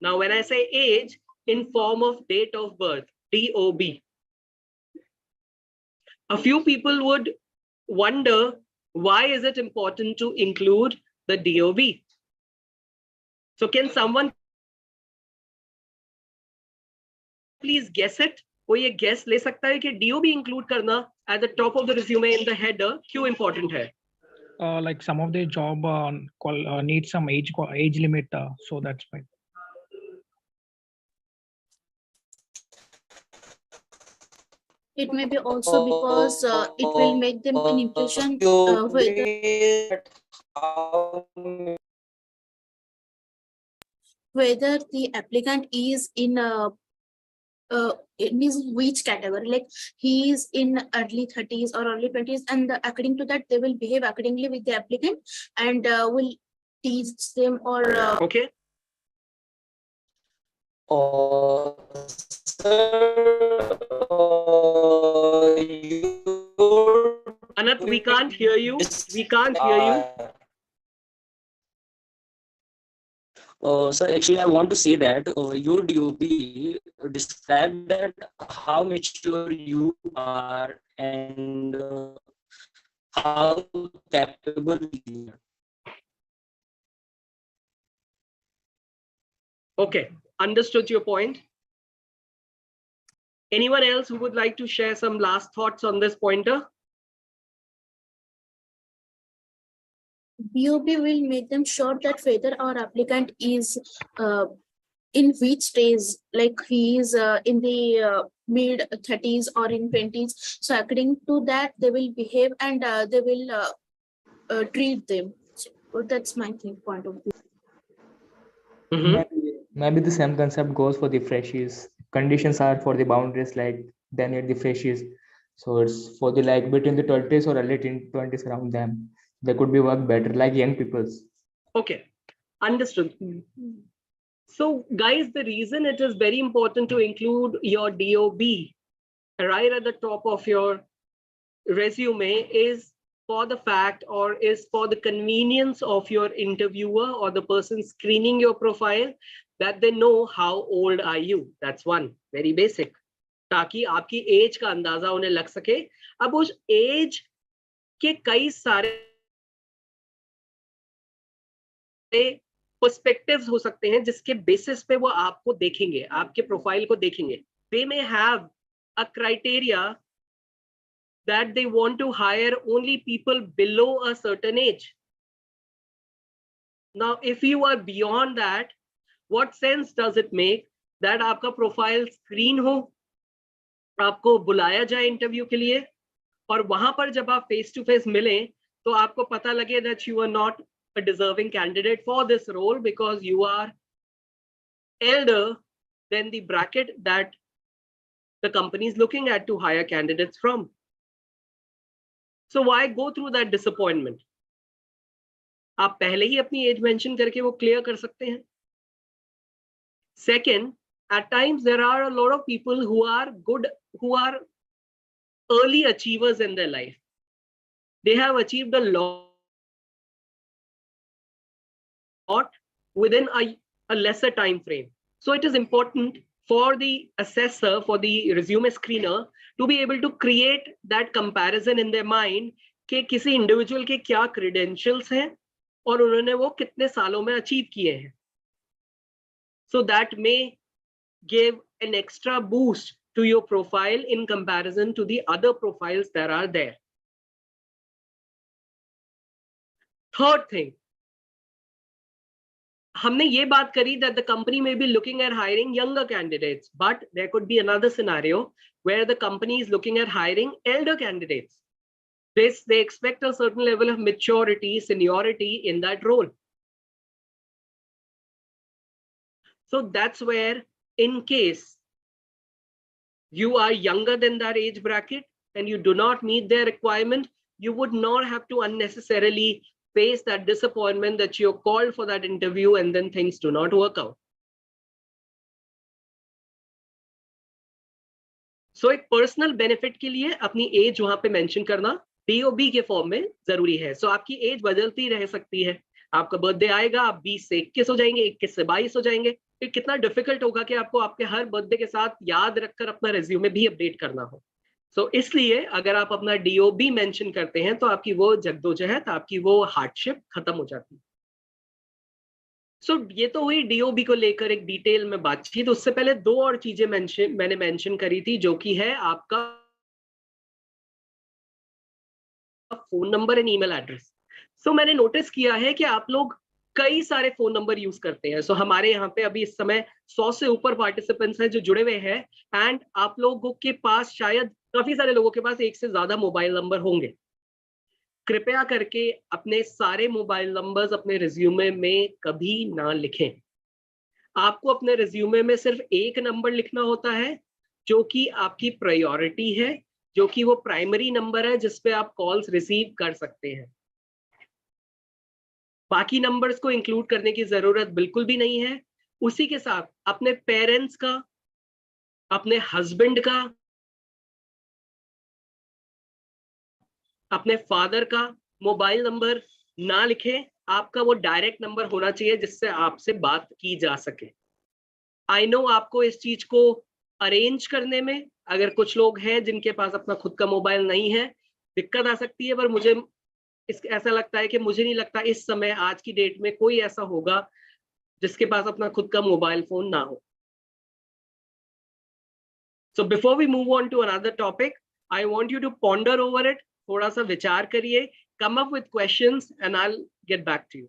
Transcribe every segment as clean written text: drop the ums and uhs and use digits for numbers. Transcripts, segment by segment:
Now, when I say age, in form of date of birth, DOB. A few people would wonder, why is it important to include the DOB? So can someone please guess it? कोई ये guess ले सकता है कि DOB include करना at the top of the resume in the header क्यों important है? Like some of the job need some age limit, so that's why. It may be also because it will make them an impression whether the applicant is in which category, like he is in early 30s or early 20s, and according to that they will behave accordingly with the applicant and will teach them or okay. Anat, we can't hear you. We can't hear you. So actually, I want to say that your DOB describe that how mature you are and how capable you are. Okay, understood your point. Anyone else who would like to share some last thoughts on this pointer? DOB will make them sure that whether our applicant is in which stage, like he is in the mid 30s or in 20s. So according to that, they will behave and they will treat them. So that's my point of view. Maybe the same concept goes for the freshies. Conditions are for the boundaries, like they need the freshies. So it's for the like between the 30s or early 20s around them. They could be work better, like young people's. Okay, understood. So guys, the reason it is very important to include your DOB right at the top of your resume is for the fact, or is for the convenience of your interviewer or the person screening your profile, that they know how old are you. That's one, very basic. ताकि आपकी as का अंदाजा उन्हें लग सके. अब उस as के कई सारे पर्सपेक्टिव्स हो सकते हैं जिसके बेसिस पे वो आपको देखेंगे, आपके प्रोफाइल को देखेंगे. They may have a criteria that they want to hire only people below a certain age. Now, if you are beyond that, what sense does it make that आपका प्रोफाइल स्क्रीन हो, आपको बुलाया जाए interview के लिए, और वहां पर जब आप फेस टू फेस मिलें तो आपको पता लगे that you are not a deserving candidate for this role because you are elder than the bracket that the company is looking at to hire candidates from. So why go through that disappointment? आप पहले ही अपनी as mention करके वो clear कर सकते हैं. Second, at times there are a lot of people who are good, who are early achievers in their life. They have achieved a lot within a lesser time frame. So it is important for the assessor, for the resume screener, to be able to create that comparison in their mind कि किसी individual के क्या credentials हैं और उन्होंने वो कितने सालों में achieve किए हैं. So that may give an extra boost to your profile in comparison to the other profiles that are there. Third thing, हमने ये बात करी that the company may be looking at hiring younger candidates, but there could be another scenario where the company is looking at hiring elder candidates. They expect a certain level of maturity, seniority in that role. So that's where, in case you are younger than that age bracket and you do not meet their requirement, you would not have to unnecessarily face that disappointment that you're called for that interview and then things do not work out. So एक personal benefit के लिए अपनी age वहां पे mention करना DOB के form में जरूरी है. So आपकी एज बदलती रह सकती है. आपका बर्थडे आएगा, आप 20 से 21 हो जाएंगे, 21 से 22 हो जाएंगे, ये कितना डिफिकल्ट होगा कि आपको आपके हर बर्थडे के साथ याद रखकर अपना रिज्यूमे भी अपडेट करना हो। सो इसलिए अगर आप अपना DOB मेंशन करते हैं तो आपकी वो जद्दोजहद, आपकी वो हार्डशिप खत्म हो जाती है। सो ये तो हुई DOB को लेकर एक डिटेल में बातचीत। तो उससे पहले दो और चीजें मैंने मेंशन करी थी, जो कि है आपका phone number and email address. So मैंने नोटिस किया है कि आप लोग कई सारे फोन नंबर यूज करते हैं। सो हमारे यहाँ पे अभी इस समय 100 से ऊपर पार्टिसिपेंट्स हैं जो जुड़े हुए हैं, एंड आप लोगों के पास शायद काफी सारे लोगों के पास एक से ज्यादा मोबाइल नंबर होंगे। कृपया करके अपने सारे मोबाइल नंबर्स अपने रिज्यूमे में कभी ना लिखें। आपको अपने रिज्यूमे में सिर्फ एक नंबर लिखना होता है जो कि आपकी प्रायोरिटी है, जो कि वो प्राइमरी नंबर है जिस पे आप कॉल्स रिसीव कर सकते हैं। बाकी नंबर्स को इंक्लूड करने की जरूरत बिल्कुल भी नहीं है। उसी के साथ अपने पेरेंट्स का, अपने हस्बैंड का, अपने फादर का मोबाइल नंबर ना लिखें। आपका वो डायरेक्ट नंबर होना चाहिए जिससे आपसे बात की जा सके। आई नो आपको इस चीज को अरेंज करने में, अगर कुछ लोग हैं जिनके पास अपना खुद का मोबाइल नहीं है, दिक्कत आ सकती है, पर मुझे ऐसा लगता है कि मुझे नहीं लगता इस समय आज की डेट में कोई ऐसा होगा जिसके पास अपना खुद का मोबाइल फोन ना हो। So before we move on to another topic, I want you to ponder over it. थोड़ा सा विचार करिए, come up with questions and I will get back to you.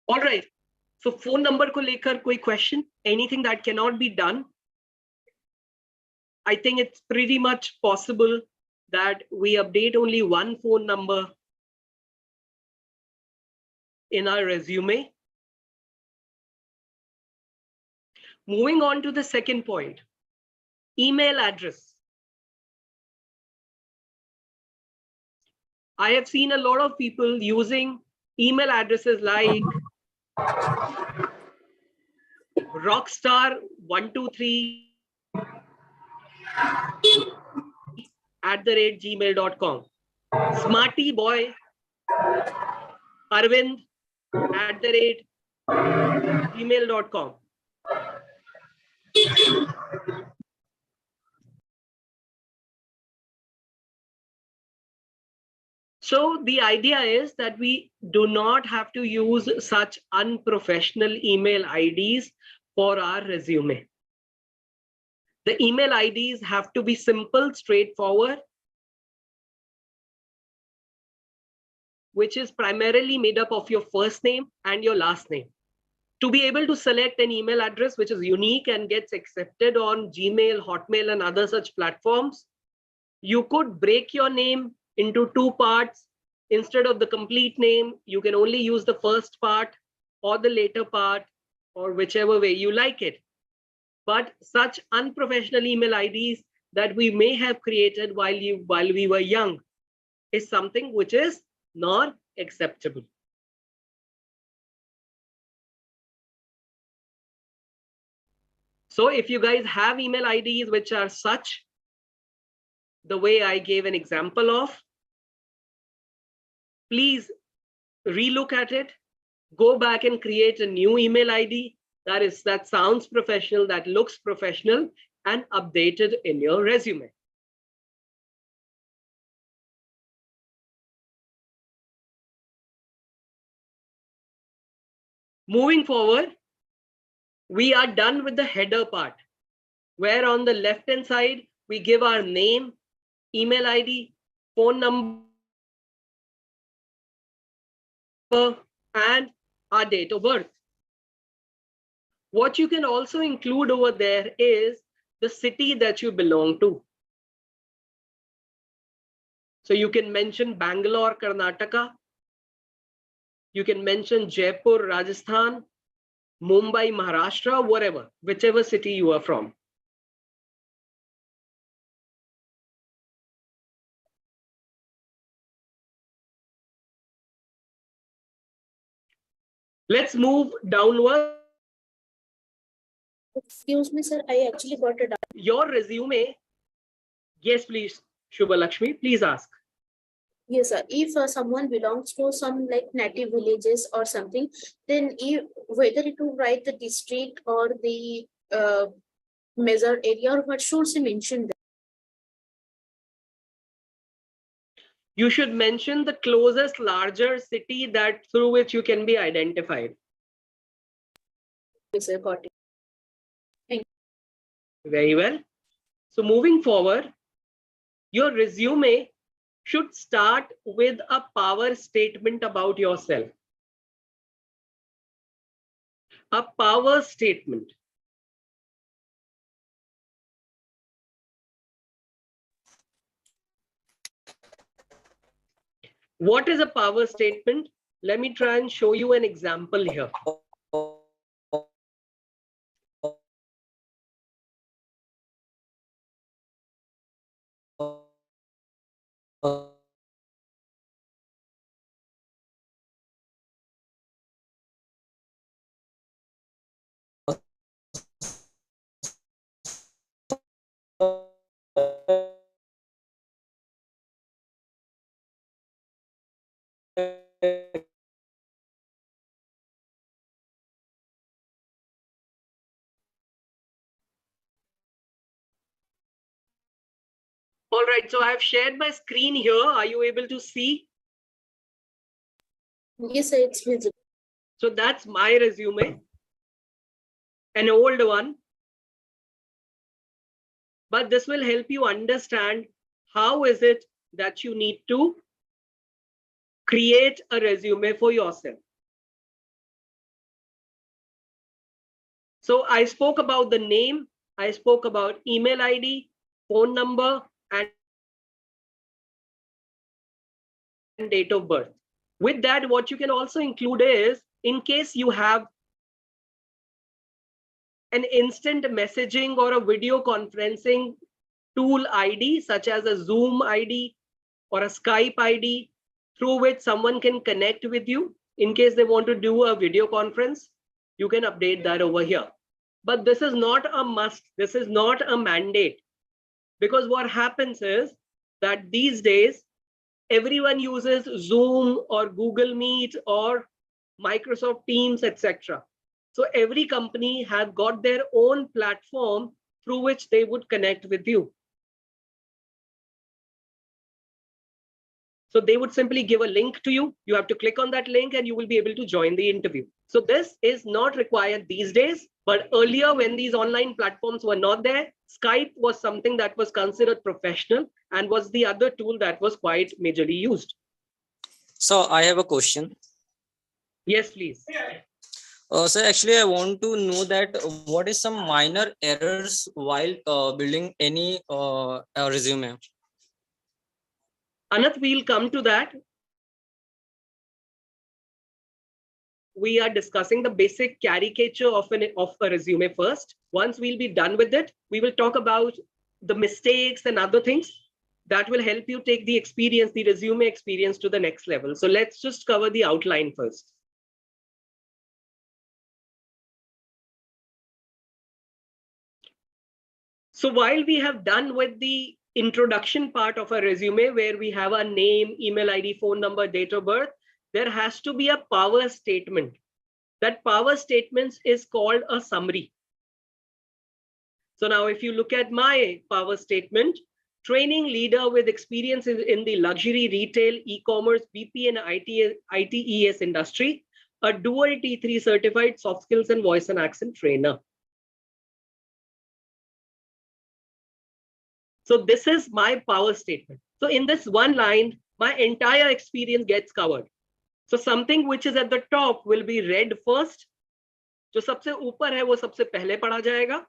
All right. So phone number को लेकर कोई question? Anything that cannot be done? I think it's pretty much possible that we update only one phone number in our resume. Moving on to the second point, email address. I have seen a lot of people using email addresses like rockstar123@gmail.com, smarty boy arvind@gmail.com. So the idea is that we do not have to use such unprofessional email IDs for our resume. The email IDs have to be simple, straightforward, which is primarily made up of your first name and your last name. To be able to select an email address which is unique and gets accepted on Gmail, Hotmail, and other such platforms, you could break your name into two parts. Instead of the complete name, you can only use the first part or the later part, or whichever way you like it. But such unprofessional email IDs that we may have created while we were young is something which is not acceptable. So if you guys have email IDs which are such, the way I gave an example of, please relook at it, go back and create a new email ID that sounds professional, that looks professional, and update it in your resume. Moving forward, we are done with the header part, where on the left-hand side, we give our name, email ID, phone number, and our date of birth. What you can also include over there is the city that you belong to. So you can mention Bangalore, Karnataka. You can mention Jaipur, Rajasthan, Mumbai, Maharashtra, whatever, whichever city you are from. Let's move downward. Excuse me, sir. I actually got it. Your resume. Yes, please, Shubha Lakshmi, please ask. Yes, sir. If someone belongs to some like native villages or something, then whether it will write the district or the measured area, or what should she mention there? You should mention the closest larger city that through which you can be identified. Yes, sir. Got it. Thank you. Very well. So moving forward, your resume should start with a power statement about yourself. A power statement. What is a power statement? Let me try and show you an example here. All right, so I've shared my screen here. Are you able to see? Yes, sir. It's visible. So that's my resume, an old one. But this will help you understand how is it that you need to create a resume for yourself. So I spoke about the name, I spoke about email ID, phone number, and date of birth. With that, what you can also include is, in case you have an instant messaging or a video conferencing tool ID, such as a Zoom ID or a Skype ID, through which someone can connect with you in case they want to do a video conference, you can update that over here. But this is not a must. This is not a mandate. Because what happens is that these days, everyone uses Zoom or Google Meet or Microsoft Teams, etc. So every company has got their own platform through which they would connect with you. So they would simply give a link to you. You have to click on that link and you will be able to join the interview. So this is not required these days, but earlier when these online platforms were not there, Skype was something that was considered professional and was the other tool that was quite majorly used. So I have a question. Yes, please. Sir, actually, I want to know that what is some minor errors while building any resume? Anat, we'll come to that. We are discussing the basic caricature of a resume first. Once we'll be done with it, we will talk about the mistakes and other things that will help you take the experience, the resume experience, to the next level. So let's just cover the outline first. So while we have done with the introduction part of a resume, where we have a name, email ID, phone number, date of birth, there has to be a power statement. That power statement is called a summary. So now if you look at my power statement, training leader with experience in the luxury, retail, e-commerce, BP and ITES industry, a dual T3 certified soft skills and voice and accent trainer. So this is my power statement. So in this one line, my entire experience gets covered. So something which is at the top will be read first. जो सबसे ऊपर है वो सबसे पहले पढ़ा जाएगा.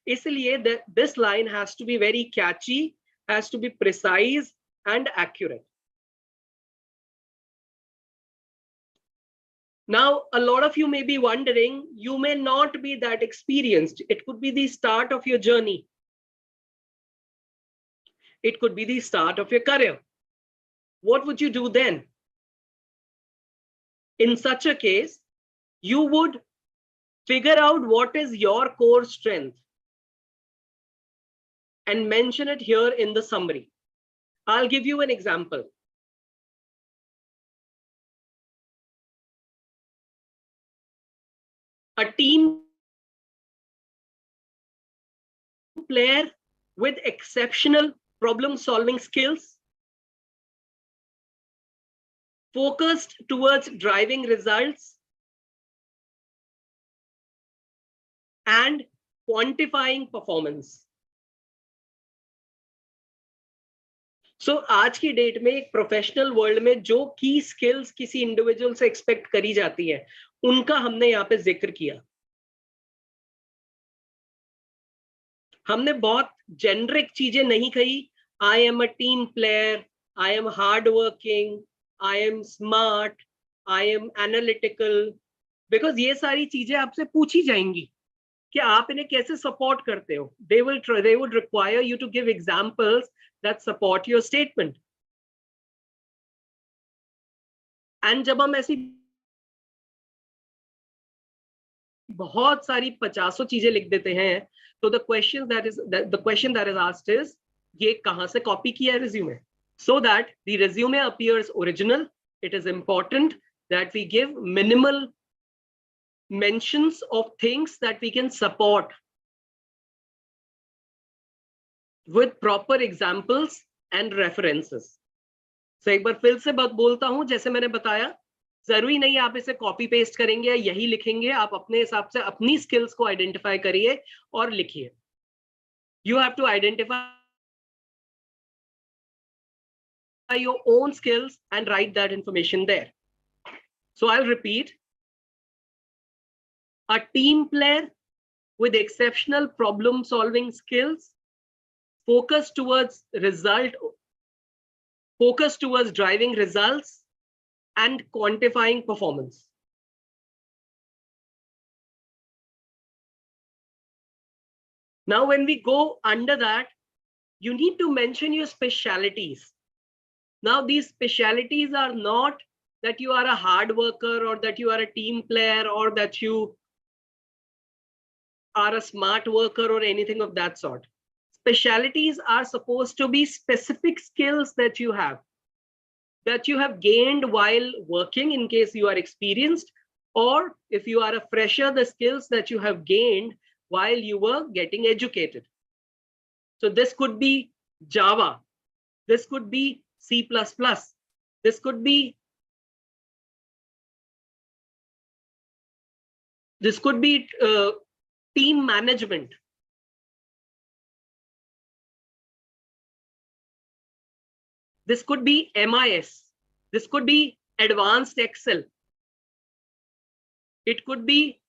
इसलिए this line has to be very catchy, has to be precise and accurate. Now, a lot of you may be wondering, you may not be that experienced. It could be the start of your journey. It could be the start of your career. What would you do then? In such a case, you would figure out what is your core strength and mention it here in the summary. I'll give you an example. A team player with exceptional problem-solving skills, focused towards driving results and quantifying performance. So आज की date में एक professional world में जो की skills किसी individual से expect करी जाती है, उनका हमने यहाँ पे जिक्र किया. हमने बहुत जेनरिक चीजें नहीं कही. I am a team player, I am hard working, I am smart, I am analytical, because ये सारी चीजें आपसे पूछी जाएंगी कि आप इन्हें कैसे सपोर्ट करते हो. They would require you to give examples that support your statement. And जब हम ऐसी बहुत सारी 50 चीजें लिख देते हैं, तो the question that is asked is, ये कहाँ से कॉपी किया है resume? So that the resume appears original, it is important that we give minimal mentions of things that we can support with proper examples and references. So एक बार फिर से बात बोलता हूं, जैसे मैंने बताया, जरूरी नहीं आप इसे कॉपी पेस्ट करेंगे या यही लिखेंगे. आप अपने हिसाब से अपनी स्किल्स को आइडेंटिफाई करिए और लिखिए. You have to identify your own skills and write that information there. So I'll repeat. A team player with exceptional problem-solving skills, focus towards driving results and quantifying performance. Now, when we go under that, you need to mention your specialities. Now, these specialities are not that you are a hard worker or that you are a team player or that you are a smart worker or anything of that sort. Specialities are supposed to be specific skills that you have gained while working in case you are experienced, or if you are a fresher, the skills that you have gained while you were getting educated. So this could be Java, this could be C++, this could be team management. This could be MIS. This could be advanced Excel. It could be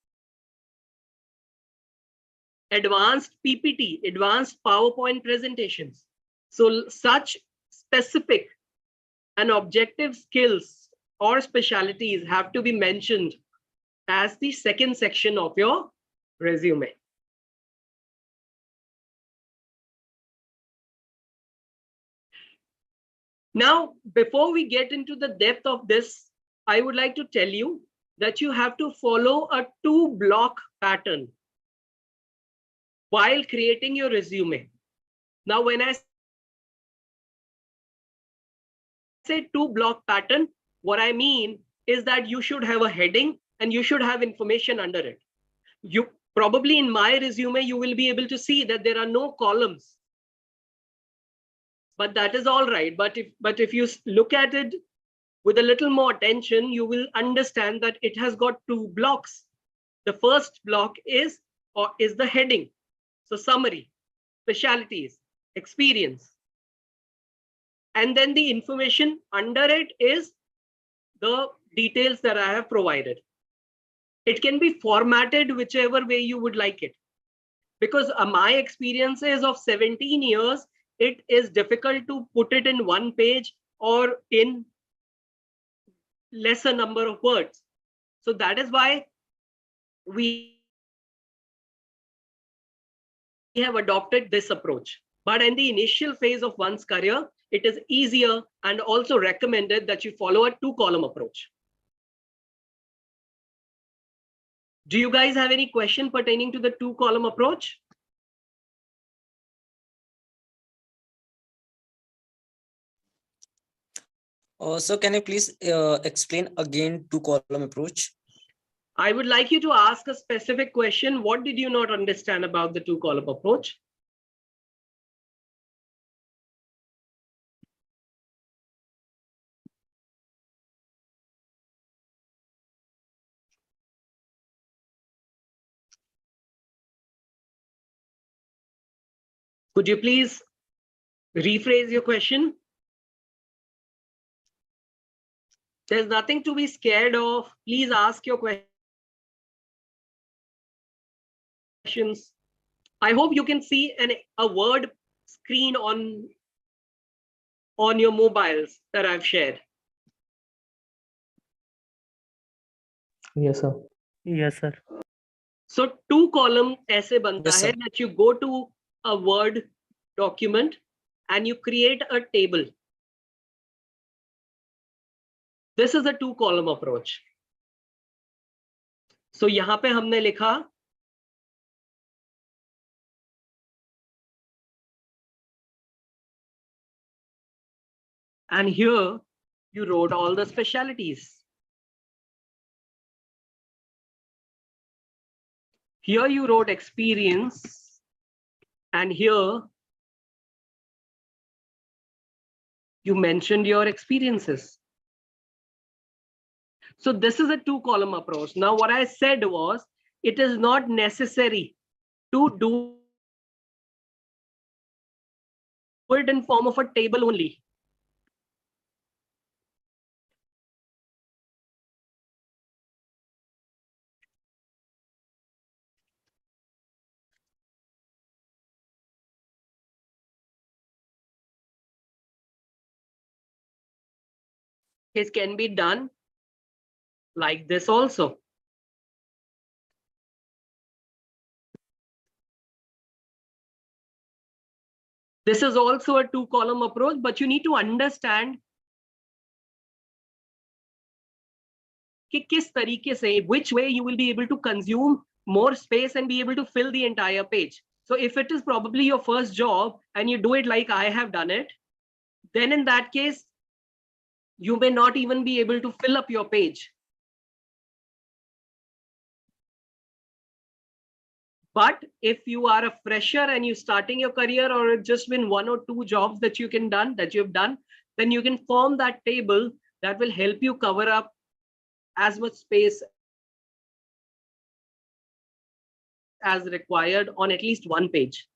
advanced PPT, advanced PowerPoint presentations. So such specific and objective skills or specialities have to be mentioned as the second section of your resume. Now, before we get into the depth of this, I would like to tell you that you have to follow a 2-block pattern while creating your resume. Now, when I say 2-block pattern, what I mean is that you should have a heading and you should have information under it. You probably in my resume, you will be able to see that there are no columns. But that is all right. But if you look at it with a little more attention, you will understand that it has got 2 blocks. The first block is the heading. So summary, specialties, experience. And then the information under it is the details that I have provided. It can be formatted whichever way you would like it. Because my experiences of 17 years, it is difficult to put it in 1 page or in lesser number of words. So that is why we have adopted this approach. But in the initial phase of one's career, it is easier and also recommended that you follow a 2-column approach. Do you guys have any question pertaining to the 2-column approach? So can you please explain again 2-column approach? I would like you to ask a specific question. What did you not understand about the 2-column approach? Could you please rephrase your question? There's nothing to be scared of. Please ask your questions. I hope you can see a word screen on your mobiles that I've shared. Yes, sir. Yes, sir. So 2-column ऐसे बनता Yes, है sir. that you go to a Word document and you create a table. This is a 2-column approach. So यहाँ पे हमने लिखा and here you wrote all the specialities. Here you wrote experience and here you mentioned your experiences. So this is a 2-column approach. Now what I said was it is not necessary to do it in form of a table only. It can be done like this also. This is also a 2-column approach, but you need to understand कि किस तरीके से, which way you will be able to consume more space and be able to fill the entire page. So if it is probably your first job and you do it like I have done it, then in that case, you may not even be able to fill up your page. But if you are a fresher and you're starting your career or it's just been 1 or 2 jobs that you've done, then you can form that table that will help you cover up as much space as required on at least 1 page.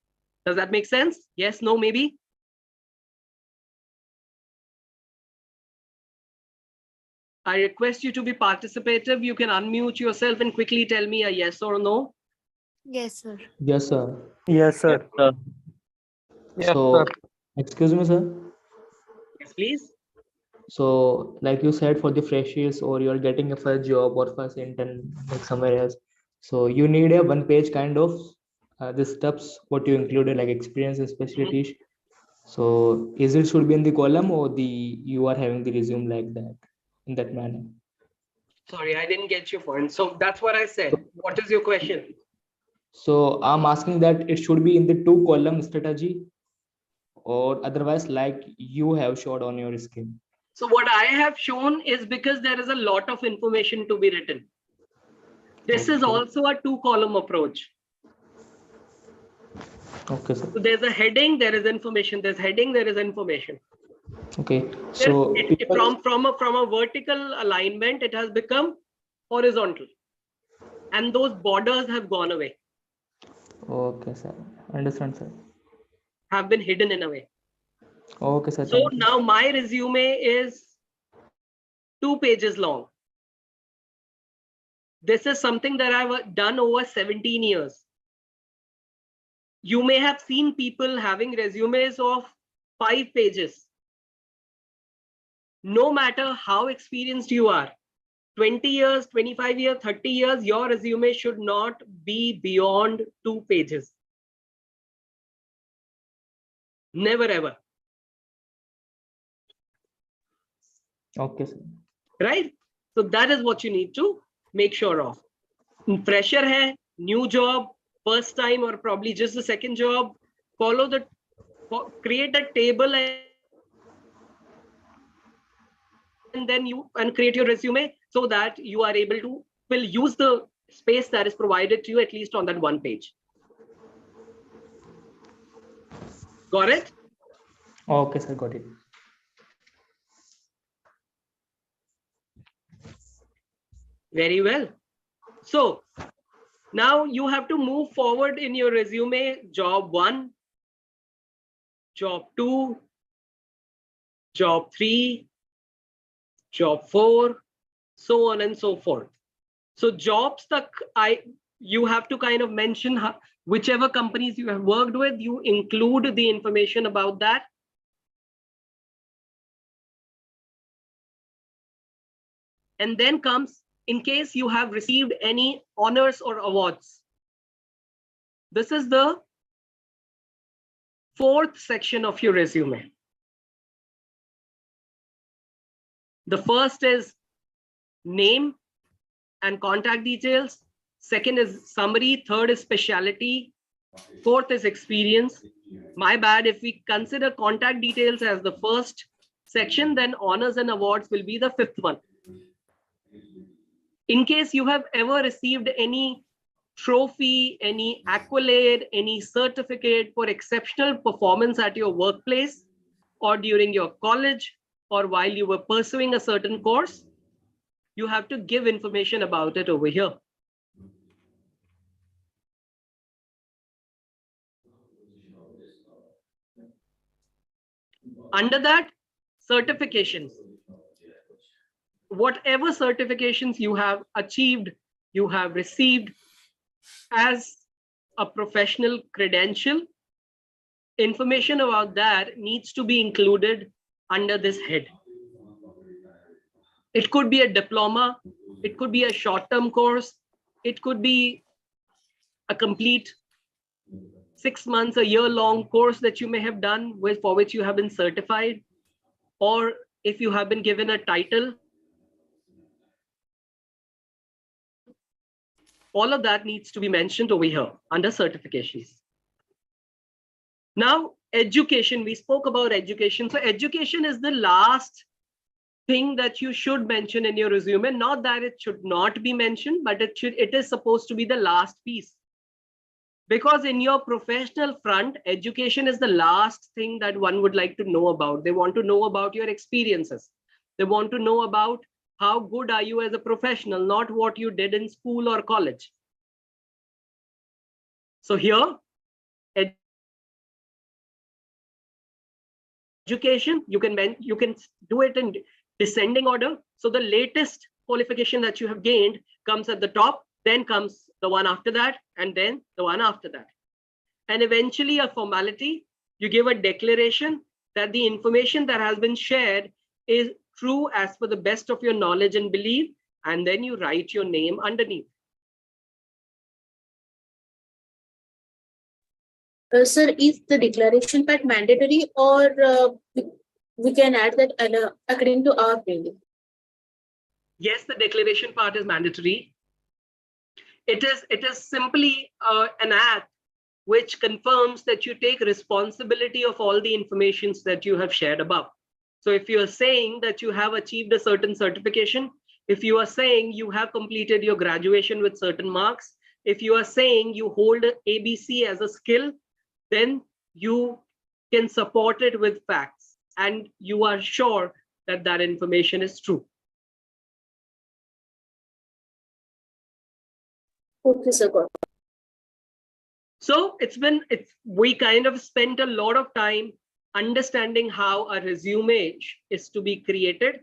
Does that make sense? Yes, no, maybe? I request you to be participative. You can unmute yourself and quickly tell me a yes or no. Yes, sir. Yes, sir. Yes, sir. Yes, So, excuse me, sir. Yes, please. So, like you said, for the freshies or you're getting a first job or first intern like somewhere else, so you need a one-page kind of the steps what you included like experience and specialties. So, is it should be in the column or the you are having the resume like that in that manner? Sorry, I didn't get your point. So that's what I said. What is your question? So, I'm asking that it should be in the two-column strategy or otherwise like you have showed on your screen. So what I have shown is because there is a lot of information to be written. This is Okay. also a two-column approach. Okay, sir. So there's a heading, there is information. There's heading, there is information. Okay. So, From a vertical alignment, it has become horizontal, and those borders have gone away, okay, sir. Understand, sir. have been hidden in a way. Okay, sir. So Thank you. now my resume is 2 pages long. This is something that I've done over 17 years. You may have seen people having resumes of 5 pages. No matter how experienced you are, 20 years, 25 years, 30 years, your resume should not be beyond 2 pages. Never ever. Okay, sir. Right? So that is what you need to make sure of. Fresher hai, new job, first time or probably just the second job, create a table and then create your resume so that you are able to use the space that is provided to you at least on that one page. Got it? Okay, sir. Got it. Very well. So now you have to move forward in your resume. Job 1, job 2, job 3, job 4, so on and so forth. So jobs you have to kind of mention whichever companies you have worked with, you include the information about that. And then comes, in case you have received any honors or awards. This is the 4th section of your resume. The first is name and contact details. Second is summary. Third is specialty. Fourth is experience. My bad, if we consider contact details as the first section, then honors and awards will be the 5th one. In case you have ever received any trophy, any accolade, any certificate for exceptional performance at your workplace or during your college or while you were pursuing a certain course, you have to give information about it over here. Under that, certifications. Whatever certifications you have achieved, you have received as a professional credential, information about that needs to be included under this head. It could be a diploma, it could be a short-term course, it could be a complete 6 months, a year-long course that you may have done for which you have been certified, or if you have been given a title. All of that needs to be mentioned over here under certifications. Now, education, we spoke about education. So education is the last thing that you should mention in your resume. Not that it should not be mentioned, but it is supposed to be the last piece. Because in your professional front, education is the last thing that one would like to know about. They want to know about your experiences. They want to know about how good are you as a professional, not what you did in school or college. So here, education, you can do it in descending order. So the latest qualification that you have gained comes at the top, then comes the one after that, and then the one after that. And eventually a formality, you give a declaration that the information that has been shared is true as per the best of your knowledge and belief, and then you write your name underneath. Sir, is the declaration part mandatory, or we can add that according to our feeling? Yes, the declaration part is mandatory. It is simply an act which confirms that you take responsibility of all the informations that you have shared above. So if you are saying that you have achieved a certain certification, if you are saying you have completed your graduation with certain marks, if you are saying you hold ABC as a skill, then you can support it with facts and you are sure that that information is true. Okay, sir. Got it. So we kind of spent a lot of time understanding how a resume is to be created.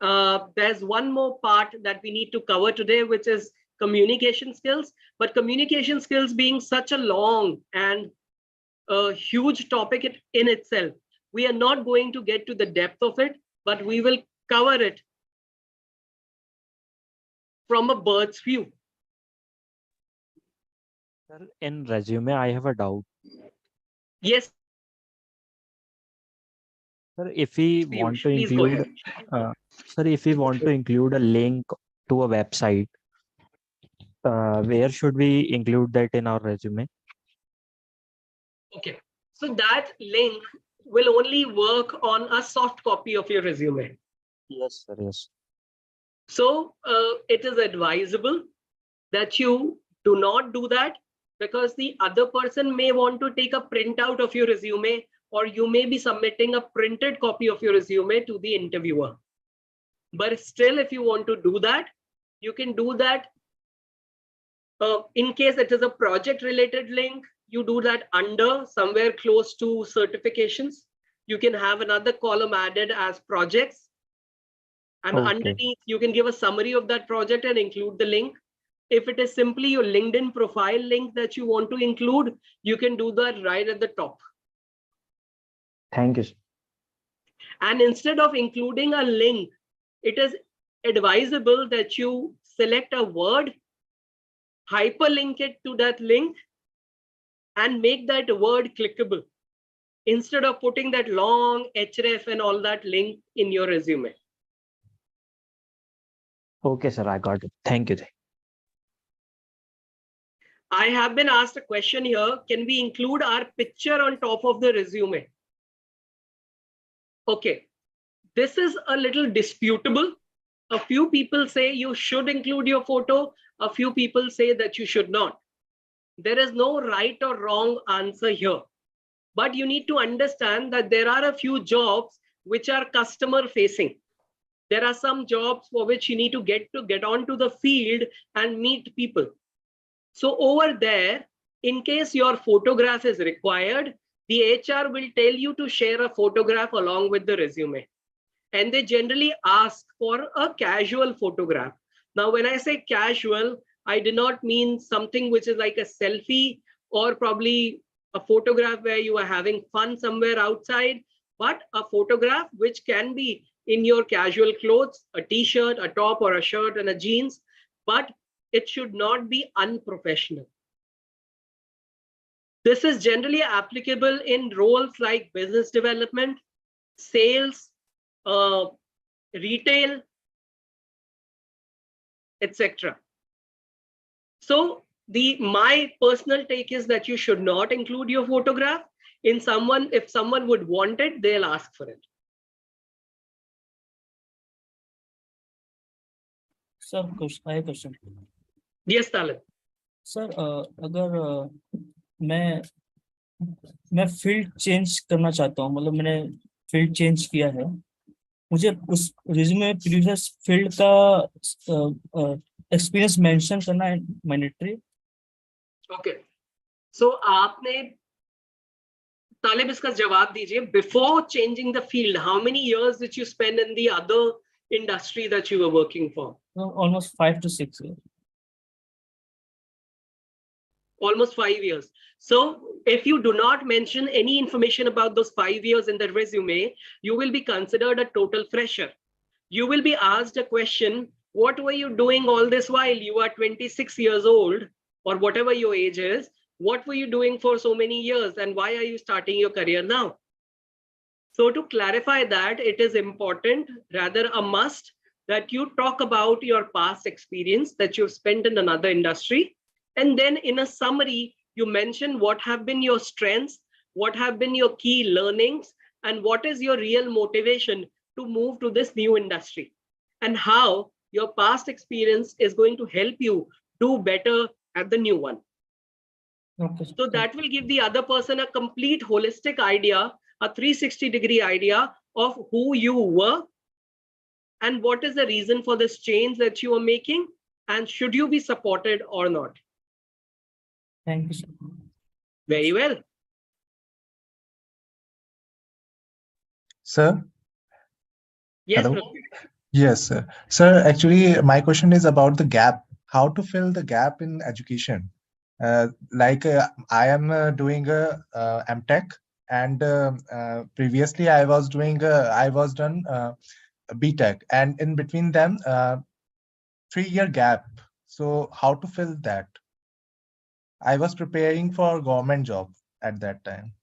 There's one more part that we need to cover today, which is communication skills. But communication skills being such a long and a huge topic in itself, we are not going to get to the depth of it, but we will cover it from a bird's view. Sir, in resume, I have a doubt. Yes. Sir, if we want to Please go include, ahead. sir, if we want to include a link to a website, where should we include that in our resume? Okay, so that link will only work on a soft copy of your resume. Yes, sir. Yes. So it is advisable that you do not do that, because the other person may want to take a printout of your resume, or you may be submitting a printed copy of your resume to the interviewer. But still, if you want to do that, you can do that. In case it is a project related link, you do that under somewhere close to certifications. You can have another column added as projects. And Okay. underneath, you can give a summary of that project and include the link. If it is simply your LinkedIn profile link that you want to include, you can do that right at the top. Thank you, sir. And instead of including a link, it is advisable that you select a word, hyperlink it to that link, and make that word clickable, instead of putting that long href and all that link in your resume. Okay, sir. I got it. Thank you. I have been asked a question here. Can we include our picture on top of the resume? Okay, this is a little disputable. A few people say you should include your photo. A few people say that you should not. There is no right or wrong answer here. But you need to understand that there are a few jobs which are customer facing. There are some jobs for which you need to get onto the field and meet people. So over there, in case your photograph is required, the HR will tell you to share a photograph along with the resume. And they generally ask for a casual photograph. Now, when I say casual, I do not mean something which is like a selfie or probably a photograph where you are having fun somewhere outside, but a photograph which can be in your casual clothes, a t-shirt, a top or a shirt and a jeans, but it should not be unprofessional. This is generally applicable in roles like business development, sales, retail, etc. So my personal take is that you should not include your photograph. If someone would want it, they'll ask for it. Sir, I have a question. Yes, Talib. Sir अगर मैं field change करना चाहता हूँ, मतलब मैंने field change किया है, मुझे उस रिज्यूमे प्रीवियस फील्ड का एक्सपीरियंस मेंशन करना है मैंडेटरी? ओके, सो आपने तालिब इसका जवाब दीजिए. Before changing the field, how many years did you spend in the other industry that you were working for? Almost 5 to 6 years. almost 5 years. So if you do not mention any information about those 5 years in the resume, you will be considered a total fresher. You will be asked a question, what were you doing all this while? You are 26 years old, or whatever your age is. What were you doing for so many years, and why are you starting your career now? So to clarify that, it is important, rather a must, that you talk about your past experience that you've spent in another industry. And then in a summary, you mention what have been your strengths, what have been your key learnings, and what is your real motivation to move to this new industry, and how your past experience is going to help you do better at the new one. Okay. So that will give the other person a complete holistic idea, a 360-degree idea of who you were and what is the reason for this change that you are making, and should you be supported or not. Thank you, sir. Very well. Sir? Yes, Hello? Pratik. Yes, sir. Sir, actually, my question is about the gap. How to fill the gap in education? I am doing a MTech, and previously I was done BTech, and in between them, 3-year gap. So how to fill that? I was preparing for government job at that time.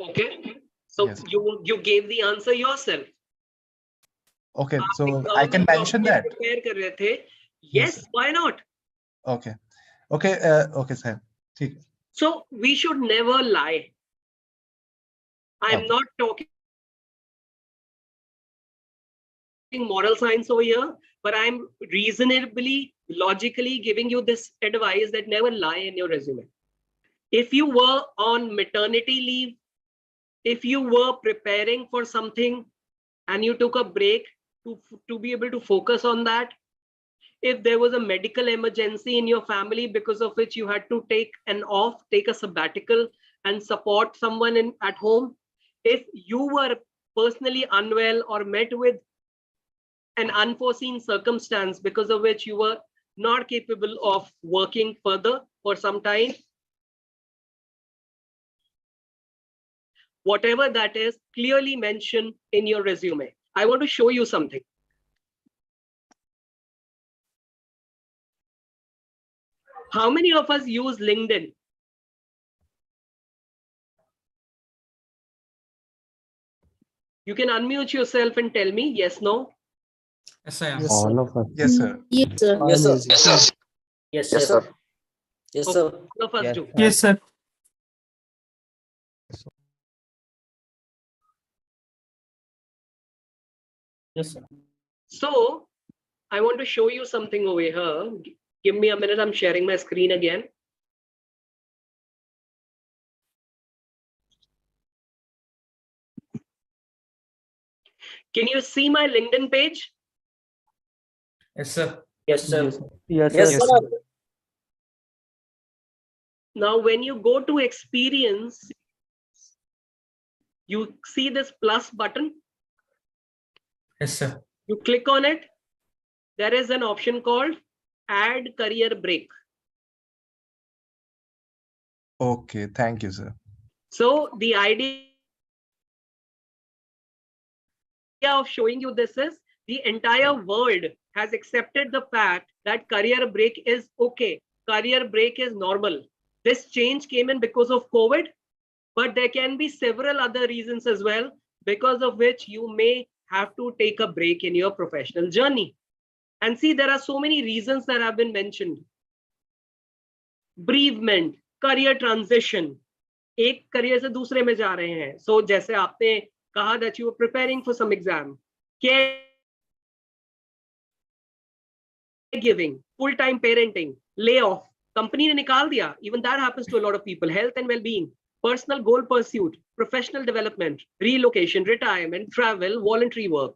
Okay. So Yes. you gave the answer yourself. Okay, आप so एक I can government job mention के लिए that. prepare कर रहे थे. Yes, Yes, why not? Okay. Okay, okay, sir. ठीक. So we should never lie. I'm Okay. not talking moral science over here, but I'm reasonably, logically giving you this advice that never lie in your resume. If you were on maternity leave, if you were preparing for something and you took a break to be able to focus on that, if there was a medical emergency in your family because of which you had to take a sabbatical and support someone at home, if you were personally unwell or met with an unforeseen circumstance because of which you were not capable of working further for some time, whatever that is, clearly mention in your resume. I want to show you something. How many of us use LinkedIn? You can unmute yourself and tell me yes, no. Yes, I am. Yes, All sir. of us. Yes, sir. Yes, sir. Yes, sir. Yes, sir. Yes, sir. Yes, Okay, sir. all of us Yes, do. Yes, sir. Yes, sir. So I want to show you something over here. Give me a minute. I'm sharing my screen again. Can you see my LinkedIn page? Yes, sir. Yes, sir. yes, yes, Yes, sir. sir. Now, when you go to experience, you see this plus button. Yes, sir. You click on it. There is an option called Add Career Break. Okay, thank you, sir. So the idea of showing you this is the entire world has accepted the fact that career break is okay. Career break is normal. This change came in because of COVID, but there can be several other reasons as well, because of which you may have to take a break in your professional journey. And see, there are so many reasons that have been mentioned. Bereavement, career transition, एक career से दूसरे में जा रहे हैं. So जैसे आपने कहा that you were preparing for some exam, caregiving, full-time parenting, layoff, company ने निकाल दिया. Even that happens to a lot of people. Health and well-being, personal goal pursuit, professional development, relocation, retirement, travel, voluntary work.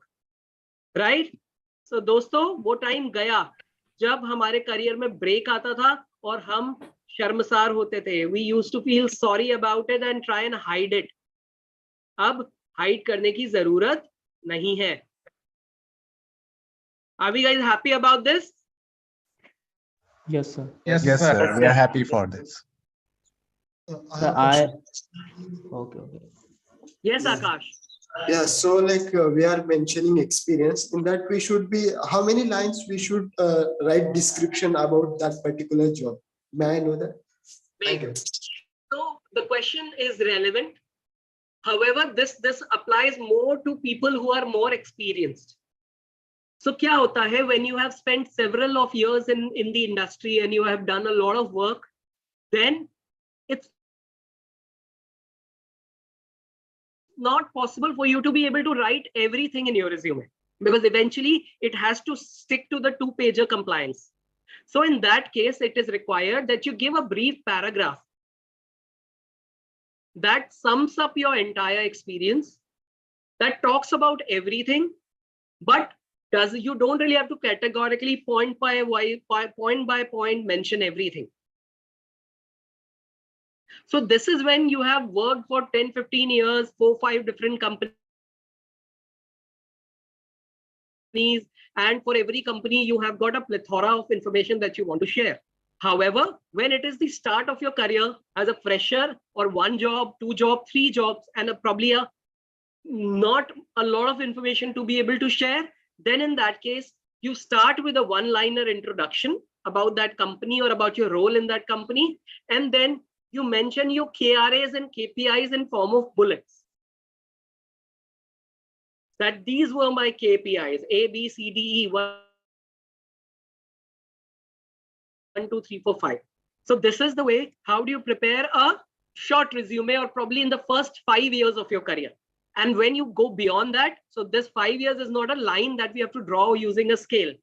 Right? So दोस्तों, वो time गया जब हमारे career में break आता था और हम शर्मसार होते थे. We used to feel sorry about it and try and hide it. अब हाइड करने की जरूरत नहीं है. Are we guys happy about this? Yes, sir. Yes, sir. We are happy for this. I Sir, have a question. okay, okay. Yes, Yeah. Akash. Yeah, so like we are mentioning experience in that we should be, how many lines we should write description about that particular job? May I know that? Thank you. So the question is relevant. However, this applies more to people who are more experienced. So क्या होता है when you have spent several of years in the industry and you have done a lot of work, then it's not possible for you to be able to write everything in your resume, because eventually it has to stick to the 2-pager compliance. So in that case, it is required that you give a brief paragraph that sums up your entire experience, that talks about everything, but you don't really have to categorically point by point mention everything. So this is when you have worked for 10, 15 years, 4-5 different companies, and for every company, you have got a plethora of information that you want to share. However, when it is the start of your career as a fresher, or 1 job, 2 jobs, 3 jobs, and probably not a lot of information to be able to share, then in that case, you start with a 1-liner introduction about that company or about your role in that company, and then you mention your KRAs and KPIs in form of bullets. That these were my KPIs, A, B, C, D, E, 1, 2, 3, 4, 5. So this is the way, how do you prepare a short resume, or probably in the first 5 years of your career. And when you go beyond that, so this 5 years is not a line that we have to draw using a scale.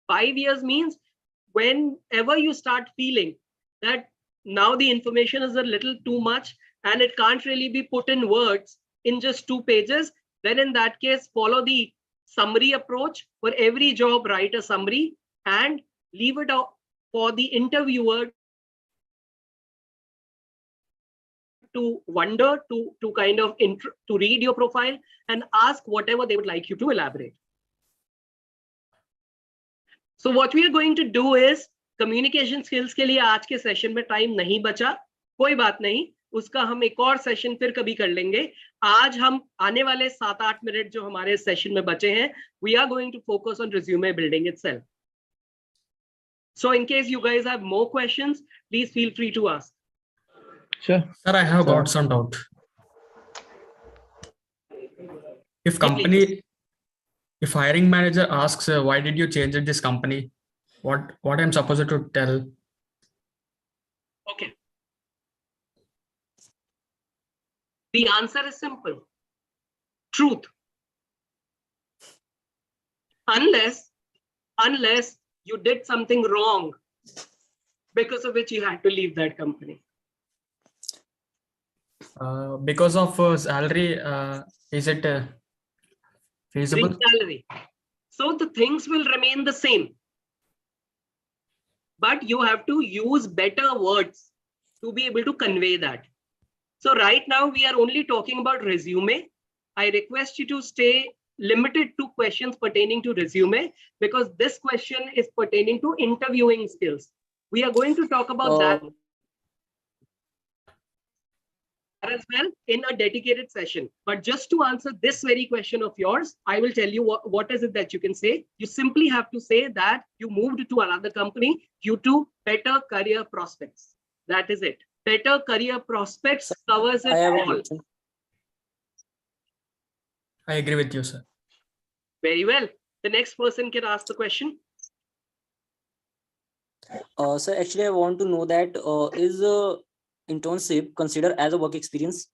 5 years means whenever you start feeling that now the information is a little too much and it can't really be put in words in just 2 pages, then in that case, follow the summary approach. For every job, write a summary and leave it out for the interviewer to wonder, to kind of to read your profile and ask whatever they would like you to elaborate. So what we are going to do is, communication skills के लिए आज के session में time नहीं बचा, कोई बात नहीं, उसका हम एक और सेशन फिर कभी कर लेंगे. आज हम आने वाले 7-8 मिनट जो हमारे सेशन में बचे हैं, we are going to focus on resume building itself. So in case you guys have more questions, please feel free to ask. Sure. Sir, I have got some doubt. If hiring manager asks, why did you change this company? What I'm supposed to tell? Okay. The answer is simple. Truth. Unless you did something wrong because of which you had to leave that company. Because of salary, is it feasible? Big salary. So the things will remain the same. But you have to use better words to be able to convey that. So right now we are only talking about resume. I request you to stay limited to questions pertaining to resume, because this question is pertaining to interviewing skills. We are going to talk about that as well in a dedicated session. But just to answer this very question of yours, I will tell you what is it that you can say. You simply have to say that you moved to another company due to better career prospects. That is it. Better career prospects covers it all. I agree with you, sir. Very well. The next person can ask the question. So actually, I want to know that is internship considered as a work experience?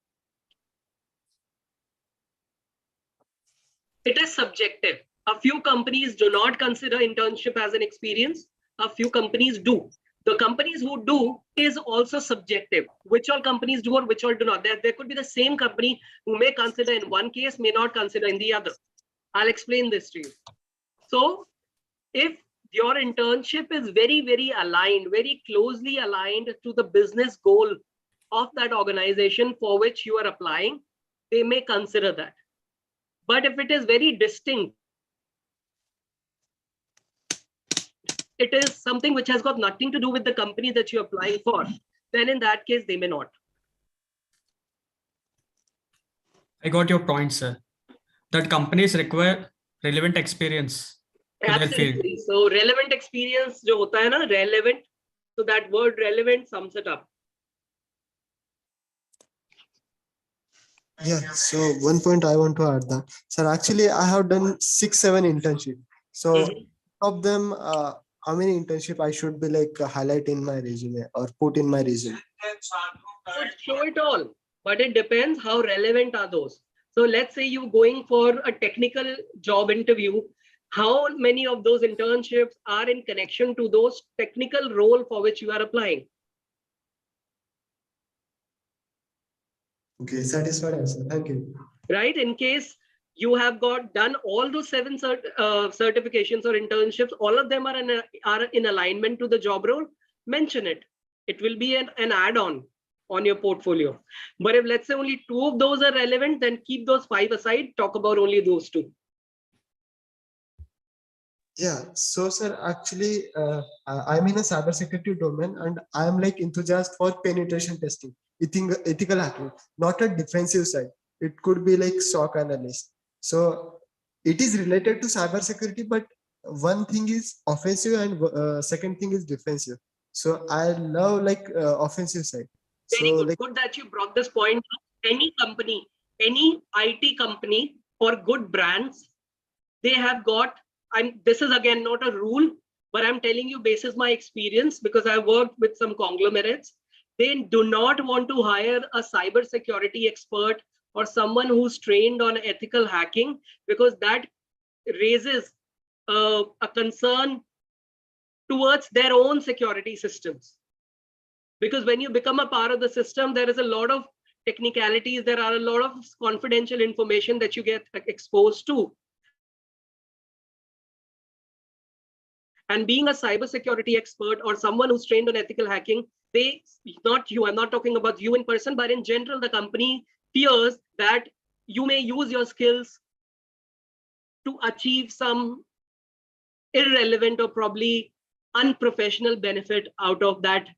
It is subjective. A few companies do not consider internship as an experience. A few companies do. The companies who do is also subjective. Which all companies do or which all do not. There could be the same company who may consider in one case, may not consider in the other. I'll explain this to you. So if your internship is very, very aligned, very closely aligned to the business goal of that organization for which you are applying, they may consider that. But if it is very distinct it is something which has got nothing to do with the company that you're applying for, then in that case, they may not. I got your point, sir. That companies require relevant experience to their field. Absolutely. So relevant experience जो होता है ना, relevant. So that word relevant sums it up. Yeah, so one point I want to add that, sir, actually I have done 6-7 internship. So of them, how many internship I should be like highlight in my resume or put in my resume? So show it all, but it depends how relevant are those. So let's say you're going for a technical job interview. How many of those internships are in connection to those technical role for which you are applying? Okay, satisfied answer. Thank you. Right? In case you have got done all those 7 certifications or internships, all of them are in alignment to the job role, mention it. It will be an add-on on your portfolio. But if let's say only 2 of those are relevant, then keep those 5 aside, talk about only those 2. Yeah, so sir, actually, I'm in a cybersecurity domain and I'm like enthusiast for penetration testing, ethical hacking, not a defensive side. It could be like SOC analyst. So it is related to cybersecurity, but one thing is offensive and second thing is defensive. So I love like offensive side. Very So good. like, Good that you brought this point up. Any company, any IT company or good brands, they have got, this is again not a rule, but I'm telling you basis my experience because I worked with some conglomerates. They do not want to hire a cybersecurity expert or someone who's trained on ethical hacking because that raises a concern towards their own security systems. Because when you become a part of the system, there is a lot of technicalities, there are a lot of confidential information that you get exposed to. And being a cybersecurity expert or someone who's trained on ethical hacking, not you, I'm not talking about you in person, but in general, the company fears that you may use your skills to achieve some irrelevant or probably unprofessional benefit out of that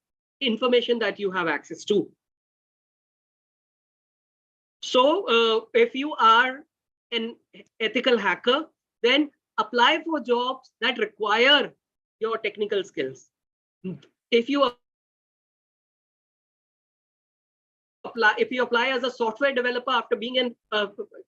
information that you have access to. So if you are an ethical hacker, then apply for jobs that require your technical skills. If you apply as a software developer after being an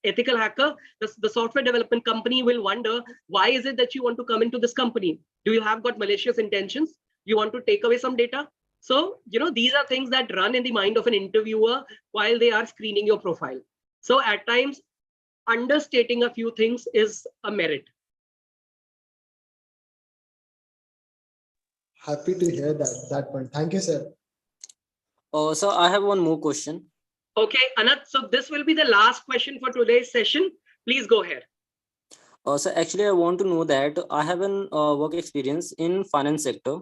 ethical hacker, the software development company will wonder, why is it that you want to come into this company? Do you have got malicious intentions? You want to take away some data? So, these are things that run in the mind of an interviewer while they are screening your profile. So at times, understating a few things is a merit. happy to hear that point. Thank you, sir. So I have one more question. Okay, Anat, so this will be the last question for today's session. Please go ahead. So actually, I want to know that I have an work experience in finance sector.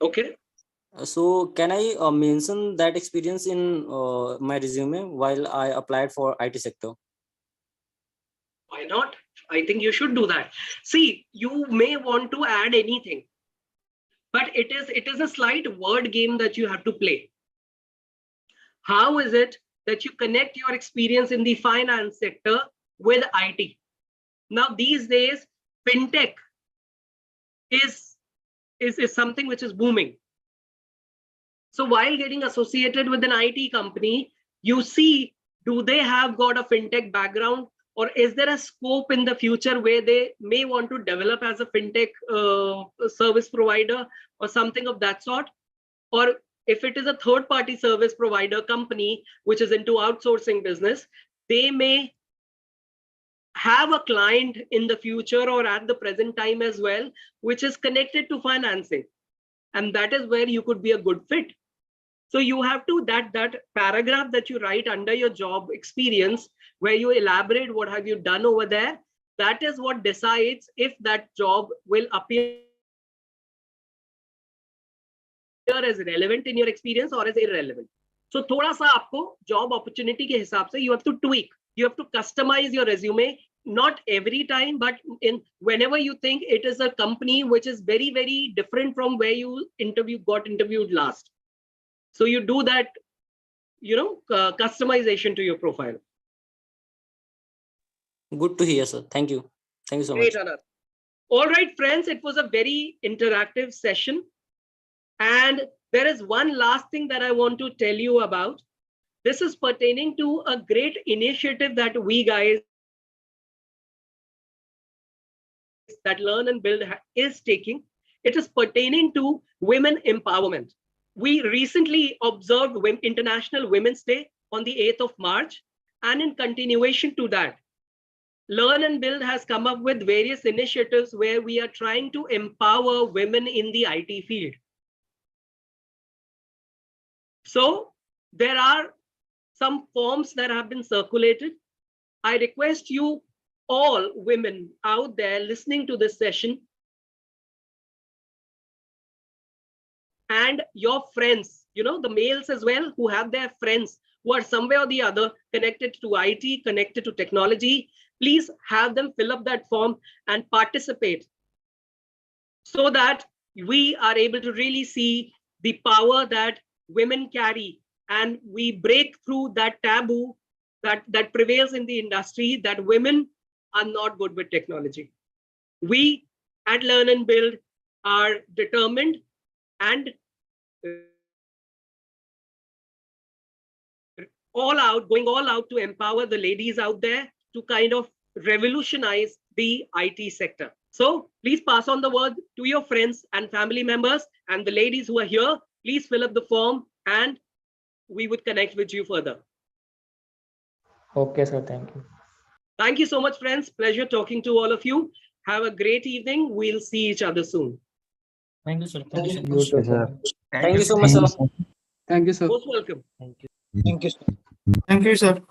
Okay. So can I mention that experience in my resume while I applied for IT sector? Why not? I think you should do that. See, you may want to add anything, but it is a slight word game that you have to play. How is it that you connect your experience in the finance sector with IT? Now, these days, fintech is something which is booming. So while getting associated with an IT company, you see, do they have got a fintech background? Or is there a scope in the future where they may want to develop as a fintech service provider or something of that sort? Or if it is a third-party service provider company, which is into outsourcing business, they may have a client in the future or at the present time as well, which is connected to financing. And that is where you could be a good fit. So you have to, that paragraph that you write under your job experience, where you elaborate what have you done over there, that is what decides if that job will appear as relevant in your experience or as irrelevant. So थोड़ा सा आपको job opportunity के हिसाब से you have to tweak, you have to customize your resume not every time, but whenever you think it is a company which is very, very different from where you got interviewed last. So you do that, customization to your profile. Good to hear, sir. Thank you. Thank you so Great, much. Anand. All right, friends, it was a very interactive session. And there is one last thing that I want to tell you about. This is pertaining to a great initiative that we guys, that Learn and Build is taking. It is pertaining to women empowerment. We recently observed International Women's Day on the 8th of March. And in continuation to that, Learn and Build has come up with various initiatives where we are trying to empower women in the IT field. So there are some forms that have been circulated. I request you all women out there listening to this session and your friends, the males as well, who have their friends who are somewhere or the other connected to IT, connected to technology, please have them fill up that form and participate so that we are able to really see the power that women carry, and we break through that taboo that prevails in the industry, that women are not good with technology. We at Learn and Build are determined and going all out to empower the ladies out there to kind of revolutionize the IT sector. So please pass on the word to your friends and family members, and the ladies who are here, please fill up the form and we would connect with you further. Okay, sir. Thank you. Thank you so much, friends. Pleasure talking to all of you. Have a great evening. We'll see each other soon. Thank you, sir. Thank you. You too, sir. Thank you so much, sir. Thank you, sir. Most welcome. Thank you, sir.